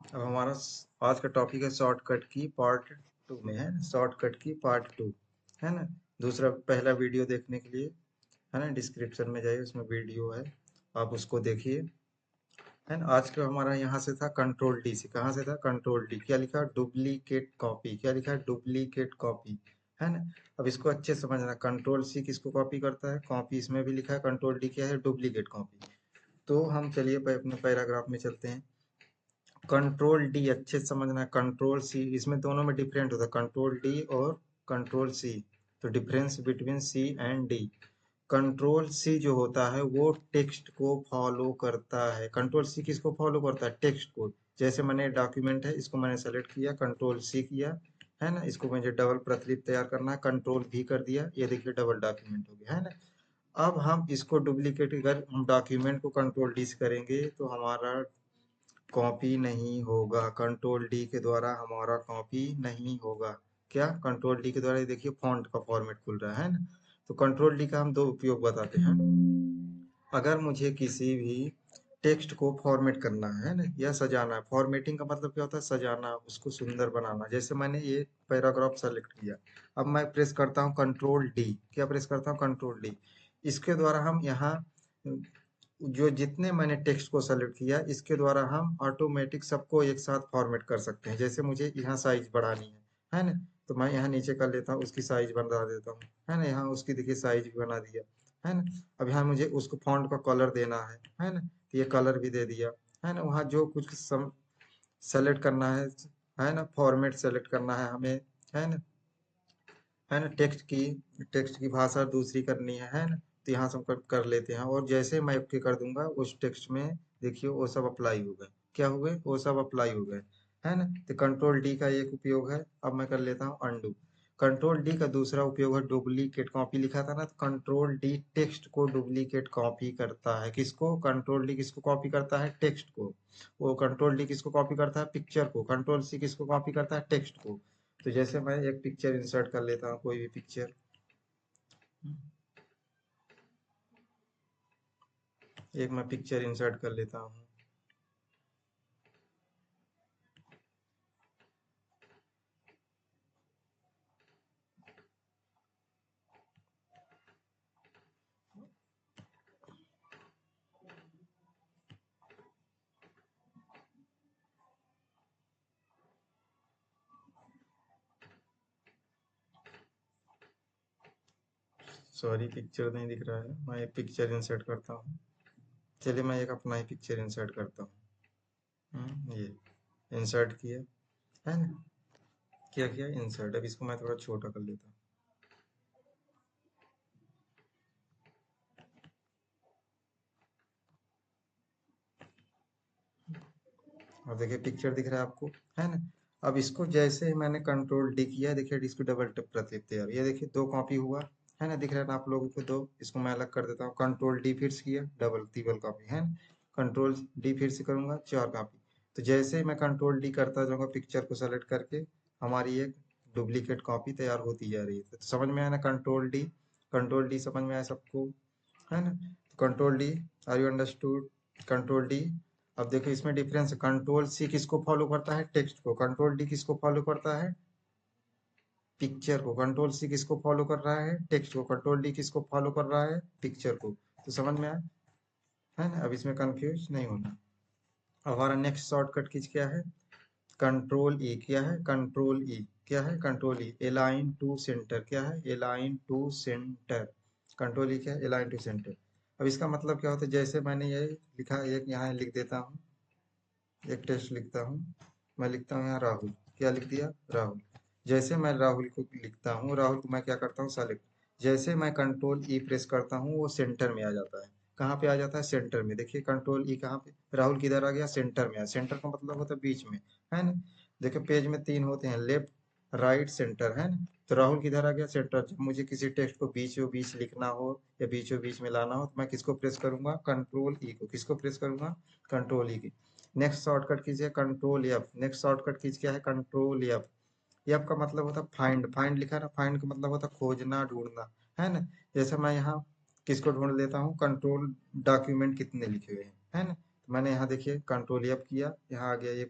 अब हमारा आज का टॉपिक है शॉर्टकट की पार्ट 2 में है, शॉर्टकट की पार्ट 2 है ना। दूसरा पहला वीडियो देखने के लिए है ना, डिस्क्रिप्शन में जाइए, उसमें वीडियो है, आप उसको देखिए है ना। आज का हमारा यहाँ से था कंट्रोल डी से, कहाँ से था कंट्रोल डी, क्या लिखा डुप्लीकेट कॉपी, क्या लिखा है डुप्लीकेट कॉपी है ना। अब इसको अच्छे से समझना, कंट्रोल सी किसको कॉपी करता है, कॉपी, इसमें भी लिखा है कंट्रोल डी क्या है डुप्लीकेट कॉपी। तो हम चलिए अपने पैराग्राफ में चलते हैं। कंट्रोल डी अच्छे से समझना है, कंट्रोल सी, इसमें दोनों में डिफरेंट होता है कंट्रोल डी और कंट्रोल सी। तो difference between C and D, control C जो होता है वो टेक्स्ट को फॉलो करता है। कंट्रोल सी किसको फॉलो करता है, टेक्स्ट को। जैसे मैंने डॉक्यूमेंट है, इसको मैंने सेलेक्ट किया, कंट्रोल सी किया है ना, इसको मुझे डबल प्रतिलिपि तैयार करना है, कंट्रोल भी कर दिया, ये देखिए डबल डॉक्यूमेंट हो गया है ना। अब हम इसको डुप्लीकेट, अगर हम डॉक्यूमेंट को कंट्रोल डी से करेंगे तो हमारा कॉपी नहीं होगा, कंट्रोल डी के द्वारा हमारा कॉपी नहीं होगा। क्या कंट्रोल डी के द्वारा, ये देखिए फॉन्ट का फॉर्मेट खुल रहा है ना। तो कंट्रोल डी का हम दो उपयोग बताते हैं। अगर मुझे किसी भी टेक्स्ट को फॉर्मेट करना है ना या सजाना है, फॉर्मेटिंग का मतलब क्या होता है, सजाना, उसको सुंदर बनाना। जैसे मैंने ये पैराग्राफ सेलेक्ट किया, अब मैं प्रेस करता हूँ कंट्रोल डी, क्या प्रेस करता हूँ कंट्रोल डी। इसके द्वारा हम यहाँ जो जितने मैंने टेक्स्ट को सेलेक्ट किया, इसके द्वारा हम ऑटोमेटिक सबको एक साथ फॉर्मेट कर सकते हैं। जैसे मुझे यहाँ साइज बढ़ानी है ना, तो मैं यहाँ नीचे कर लेता हूँ, उसकी साइज बना देता हूँ है ना, यहाँ उसकी देखिए साइज भी बना दिया है ना। अब यहाँ मुझे उसको फॉन्ट का कलर देना है ना, तो ये कलर भी दे दिया है ना। वहाँ जो कुछ सेलेक्ट करना है ना, फॉर्मेट सेलेक्ट करना है हमें है ना, टेक्स्ट की भाषा दूसरी करनी है ना, तो यहाँ से हम कर लेते हैं। और जैसे मैं ओके कर दूंगा, उस टेक्स्ट में देखिए वो सब अप्लाई हो गए, क्या हो गए, वो सब अप्लाई हो गए है ना। तो कंट्रोल डी का एक उपयोग है। अब मैं कर लेता हूँ अंडू। कंट्रोल डी का दूसरा उपयोग है डुप्लीकेट कॉपी, लिखा था ना, तो कंट्रोल डी टेक्स्ट को डुप्लीकेट कॉपी करता है। किसको, कंट्रोल डी किसको कॉपी करता है, टेक्स्ट को। वो कंट्रोल डी किसको कॉपी करता है, पिक्चर को। कंट्रोल सी किसको कॉपी करता है, टेक्स्ट को। तो जैसे मैं एक पिक्चर इंसर्ट कर लेता हूँ, कोई भी पिक्चर, एक मैं पिक्चर इंसर्ट कर लेता हूँ। सॉरी, पिक्चर नहीं दिख रहा है, मैं एक पिक्चर इंसर्ट करता हूँ। चलिए मैं एक अपना ही पिक्चर इंसर्ट करता हूँ। ये इंसर्ट किया है ना, क्या किया इंसर्ट। अब इसको मैं थोड़ा छोटा कर लेता हूँ। और देखिए पिक्चर दिख रहा है आपको है ना। अब इसको जैसे ही मैंने कंट्रोल डी किया, देखिए इसको डबल प्रतिलिपि तैयार, ये देखिए दो कॉपी हुआ है ना, दिख रहा है ना आप लोगों को दो। इसको मैं अलग कर देता हूँ, कंट्रोल डी फिर से किया, डबल ट्रिपल कॉपी है ना, कंट्रोल डी फिर से करूंगा, चार कॉपी। तो जैसे ही मैं कंट्रोल डी करता जाऊंगा पिक्चर को सेलेक्ट करके, हमारी एक डुप्लीकेट कॉपी तैयार होती जा रही है। तो समझ में आया ना कंट्रोल डी, कंट्रोल डी समझ में आया सबको है ना। Control D, are you understood, control D. अब देखो इसमें डिफरेंस है, कंट्रोल सी किसको फॉलो करता है, टेक्स्ट को। कंट्रोल डी किसको फॉलो करता है, पिक्चर को। कंट्रोल सी किसको फॉलो कर रहा है, टेक्स्ट को। कंट्रोल डी किसको फॉलो कर रहा है, पिक्चर को। तो समझ में आया है ना, अब इसमें कंफ्यूज नहीं होना। अब हमारा नेक्स्ट शॉर्टकट कीज क्या है, कंट्रोल ई, क्या है कंट्रोल ई, क्या है control E, align to centre, क्या है align to centre. Control E क्या है, अलाइन टू सेंटर। अब इसका मतलब क्या होता है, जैसे मैंने ये लिखा, एक यहाँ लिख देता हूँ, एक टेस्ट लिखता हूँ, मैं लिखता हूँ यहाँ राहुल, क्या लिख दिया राहुल। जैसे मैं राहुल को लिखता हूँ, राहुल को मैं क्या करता हूँ सेलेक्ट, जैसे मैं कंट्रोल ई प्रेस करता हूँ वो सेंटर में आ जाता है। कहाँ पे आ जाता है, सेंटर में। देखिए कंट्रोल ई कहाँ पे, राहुल किधर आ गया, सेंटर में। सेंटर का मतलब होता है बीच में है ना। देखिए पेज में तीन होते हैं, लेफ्ट राइट सेंटर है ना। तो राहुल किधर आ गया, सेंटर। जब मुझे किसी टेक्स्ट को बीचों बीच लिखना हो या बीचों बीच में लाना हो, तो मैं किसको प्रेस करूंगा, कंट्रोल ई को। किसको प्रेस करूंगा, कंट्रोल ई की। नेक्स्ट शॉर्टकट कीजिए control F, next shortcut keys क्या है, कंट्रोल एफ। एफ का मतलब होता है फाइंड, फाइंड लिखा है ना, फाइंड का मतलब होता है खोजना, ढूंढना है ना। जैसे मैं यहाँ किसको ढूंढ लेता हूँ, कंट्रोल डॉक्यूमेंट कितने लिखे हुए हैं है ना। तो मैंने यहाँ देखिए कंट्रोल एफ किया, यहाँ आ गया ये